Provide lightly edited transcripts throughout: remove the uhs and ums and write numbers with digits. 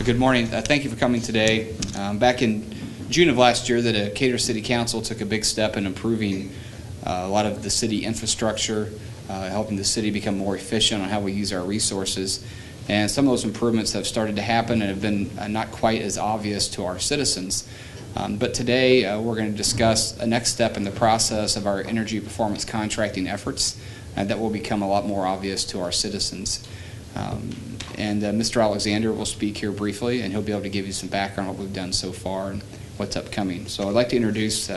Good morning. Thank you for coming today. Back in June of last year, the Decatur City Council took a big step in improving a lot of the city infrastructure, helping the city become more efficient on how we use our resources. And some of those improvements have started to happen and have been not quite as obvious to our citizens. But today we're going to discuss a next step in the process of our energy performance contracting efforts that will become a lot more obvious to our citizens. Mr. Alexander will speak here briefly, and he'll be able to give you some background on what we've done so far and what's upcoming. So I'd like to introduce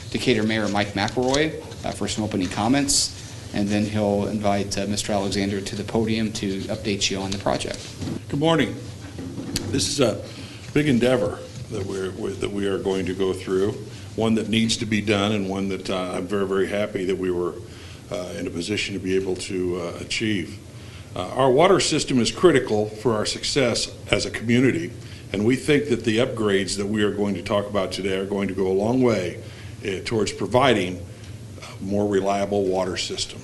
Decatur Mayor Mike McElroy for some opening comments, and then he'll invite Mr. Alexander to the podium to update you on the project. Good morning. This is a big endeavor that we are going to go through, one that needs to be done, and one that I'm very, very happy that we were in a position to be able to achieve. Our water system is critical for our success as a community, and we think that the upgrades that we are going to talk about today are going to go a long way towards providing a more reliable water system.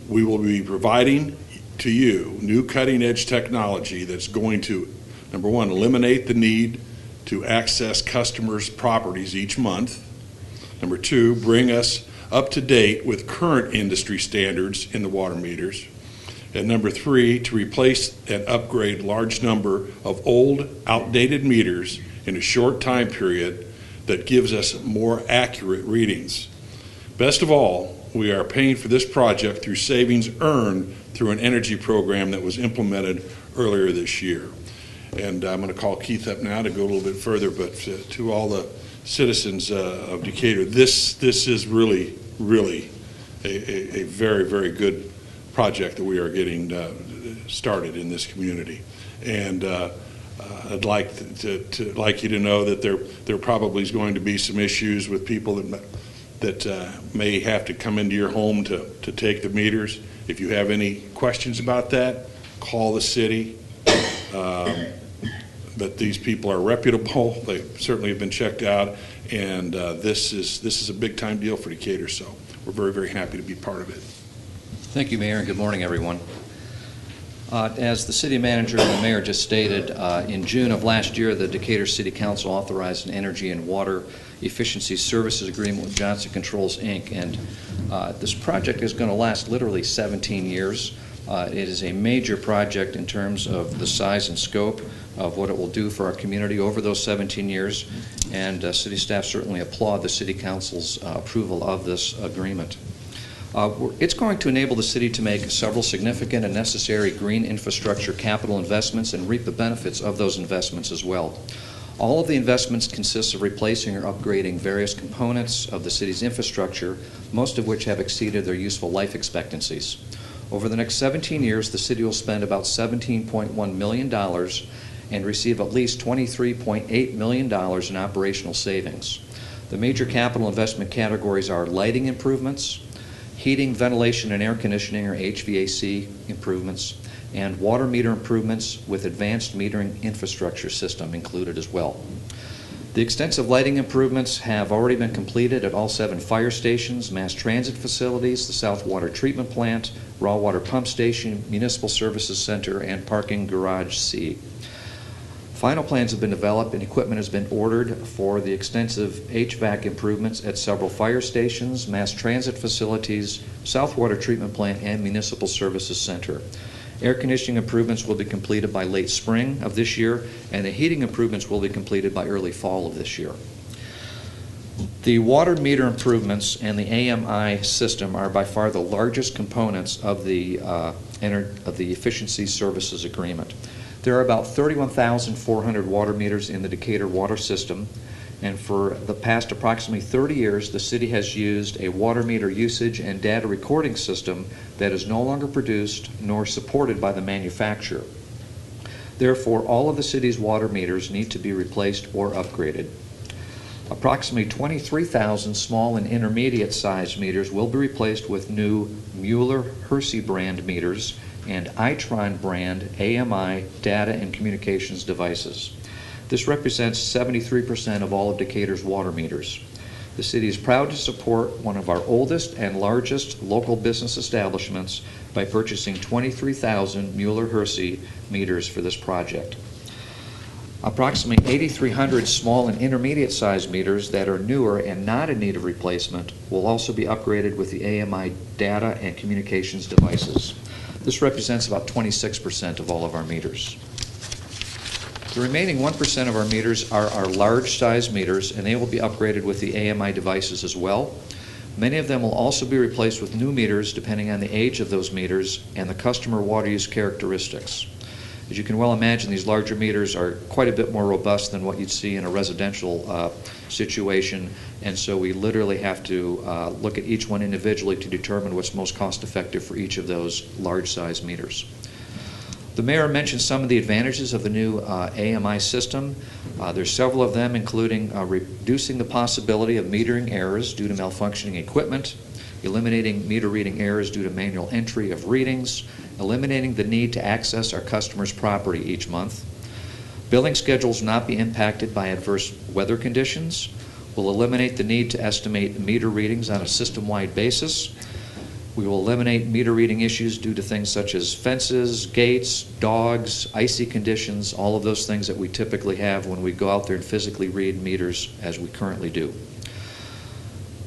We will be providing to you new cutting-edge technology that's going to, number one, eliminate the need to access customers' properties each month. Number two, bring us up to date with current industry standards in the water meters. And number three, to replace and upgrade large number of old, outdated meters in a short time period that gives us more accurate readings. Best of all, we are paying for this project through savings earned through an energy program that was implemented earlier this year. And I'm going to call Keith up now to go a little bit further, but to all the citizens of Decatur, this is really, really a very, very good project that we are getting started in this community. And I'd like you to know that there probably is going to be some issues with people that may have to come into your home to take the meters. If you have any questions about that, call the city. But these people are reputable. They certainly have been checked out, and this is a big time deal for Decatur. So we're very, very happy to be part of it. Thank you, Mayor, and good morning, everyone. As the city manager and the mayor just stated, in June of last year, the Decatur City Council authorized an energy and water efficiency services agreement with Johnson Controls, Inc. And this project is going to last literally 17 years. It is a major project in terms of the size and scope of what it will do for our community over those 17 years. And city staff certainly applaud the City Council's approval of this agreement. It's going to enable the city to make several significant and necessary green infrastructure capital investments and reap the benefits of those investments as well. All of the investments consist of replacing or upgrading various components of the city's infrastructure, most of which have exceeded their useful life expectancies. Over the next 17 years, the city will spend about $17.1 million and receive at least $23.8 million in operational savings. The major capital investment categories are lighting improvements, heating, ventilation, and air conditioning, or HVAC improvements, and water meter improvements with advanced metering infrastructure system included as well. The extensive lighting improvements have already been completed at all 7 fire stations, mass transit facilities, the South Water Treatment Plant, Raw Water Pump Station, Municipal Services Center, and Parking Garage C. Final plans have been developed and equipment has been ordered for the extensive HVAC improvements at several fire stations, mass transit facilities, South Water Treatment Plant, and Municipal Services Center. Air conditioning improvements will be completed by late spring of this year, and the heating improvements will be completed by early fall of this year. The water meter improvements and the AMI system are by far the largest components of the efficiency services agreement. There are about 31,400 water meters in the Decatur water system, and for the past approximately 30 years, the city has used a water meter usage and data recording system that is no longer produced nor supported by the manufacturer. Therefore, all of the city's water meters need to be replaced or upgraded. Approximately 23,000 small and intermediate sized meters will be replaced with new Mueller-Hersey brand meters and Itron brand AMI data and communications devices. This represents 73% of all of Decatur's water meters. The city is proud to support one of our oldest and largest local business establishments by purchasing 23,000 Mueller-Hersey meters for this project. Approximately 8,300 small and intermediate sized meters that are newer and not in need of replacement will also be upgraded with the AMI data and communications devices. This represents about 26% of all of our meters. The remaining 1% of our meters are our large size meters, and they will be upgraded with the AMI devices as well. Many of them will also be replaced with new meters depending on the age of those meters and the customer water use characteristics. As you can well imagine, these larger meters are quite a bit more robust than what you'd see in a residential situation, and so we literally have to look at each one individually to determine what's most cost effective for each of those large size meters. The mayor mentioned some of the advantages of the new AMI system. There's several of them, including reducing the possibility of metering errors due to malfunctioning equipment, eliminating meter reading errors due to manual entry of readings, eliminating the need to access our customers' property each month. Billing schedules will not be impacted by adverse weather conditions. We'll eliminate the need to estimate meter readings on a system-wide basis. We will eliminate meter reading issues due to things such as fences, gates, dogs, icy conditions, all of those things that we typically have when we go out there and physically read meters as we currently do.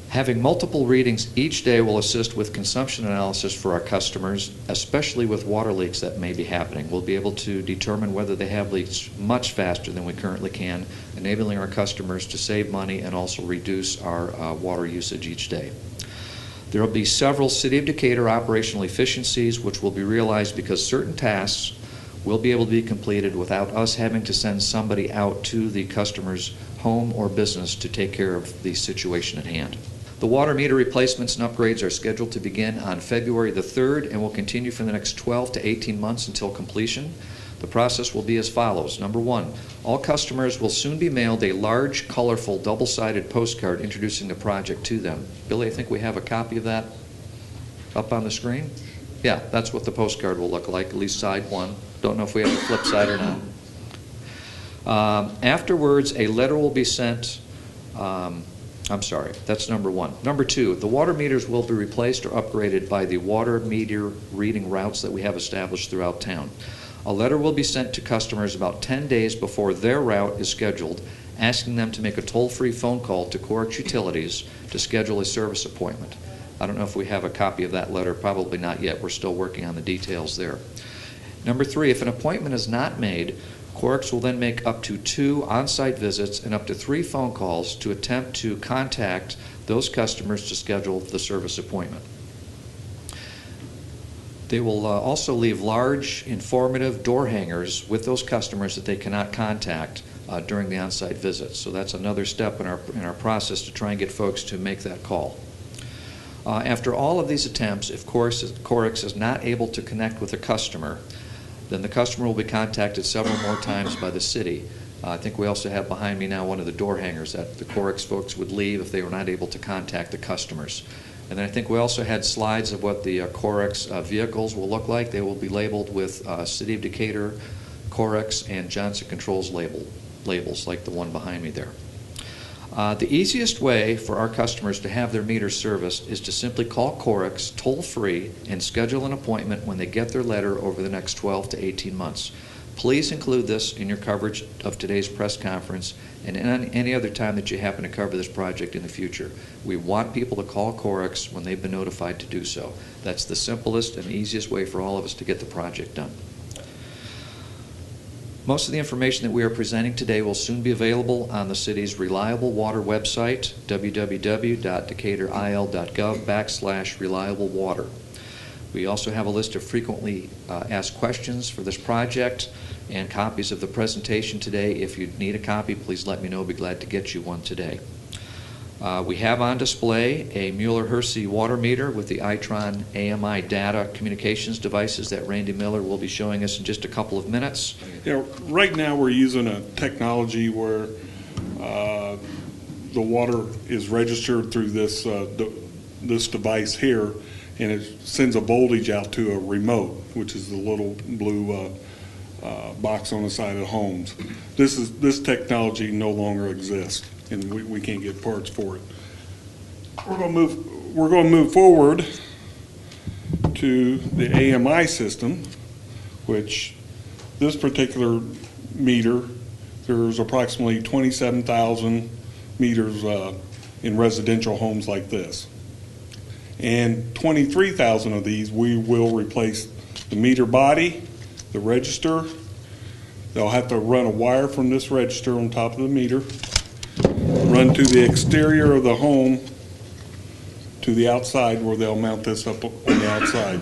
Having multiple readings each day will assist with consumption analysis for our customers, especially with water leaks that may be happening. We'll be able to determine whether they have leaks much faster than we currently can, enabling our customers to save money and also reduce our water usage each day. There will be several City of Decatur operational efficiencies which will be realized because certain tasks will be able to be completed without us having to send somebody out to the customer's home or business to take care of the situation at hand. The water meter replacements and upgrades are scheduled to begin on February the 3rd and will continue for the next 12 to 18 months until completion. The process will be as follows. Number one, all customers will soon be mailed a large, colorful, double-sided postcard introducing the project to them. Billy, I think we have a copy of that up on the screen. Yeah, that's what the postcard will look like, at least side one. Don't know if we have the flip side or not. Afterwards, a letter will be sent. I'm sorry, that's number one. Number two, the water meters will be replaced or upgraded by the water meter reading routes that we have established throughout town. A letter will be sent to customers about 10 days before their route is scheduled, asking them to make a toll-free phone call to Corex Utilities to schedule a service appointment. I don't know if we have a copy of that letter. Probably not yet. We're still working on the details there. Number three, if an appointment is not made, Corex will then make up to 2 on-site visits and up to 3 phone calls to attempt to contact those customers to schedule the service appointment. They will also leave large, informative door hangers with those customers that they cannot contact during the on-site visits. So that's another step in our process to try and get folks to make that call. After all of these attempts, if Corex is not able to connect with a customer, then the customer will be contacted several more times by the city. I think we also have behind me now one of the door hangers that the Corex folks would leave if they were not able to contact the customers. And then I think we also had slides of what the Corex vehicles will look like. They will be labeled with City of Decatur, Corex, and Johnson Controls labels like the one behind me there. The easiest way for our customers to have their meters serviced is to simply call Corex toll-free and schedule an appointment when they get their letter over the next 12 to 18 months. Please include this in your coverage of today's press conference and any other time that you happen to cover this project in the future. We want people to call Corex when they've been notified to do so. That's the simplest and easiest way for all of us to get the project done. Most of the information that we are presenting today will soon be available on the city's Reliable Water website, www.decaturil.gov/reliablewater. We also have a list of frequently asked questions for this project and copies of the presentation today. If you need a copy, please let me know. I'll be glad to get you one today. We have on display a Mueller-Hersey water meter with the Itron AMI data communications devices that Randy Miller will be showing us in just a couple of minutes. Yeah, right now we're using a technology where the water is registered through this this device here, and it sends a voltage out to a remote, which is the little blue box on the side of the homes. This technology no longer exists, and we can't get parts for it. We're going to move forward to the AMI system, which this particular meter there's approximately 27,000 meters in residential homes like this. And 23,000 of these, we will replace the meter body, the register. They'll have to run a wire from this register on top of the meter, run to the exterior of the home to the outside where they'll mount this up on the outside.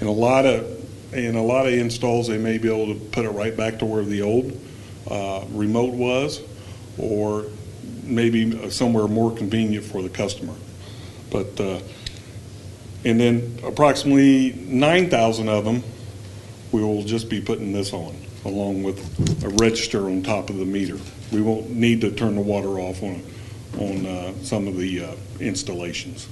And a lot of installs, they may be able to put it right back to where the old remote was, or maybe somewhere more convenient for the customer. But and then approximately 9,000 of them, we will just be putting this on, along with a register on top of the meter. We won't need to turn the water off on some of the installations.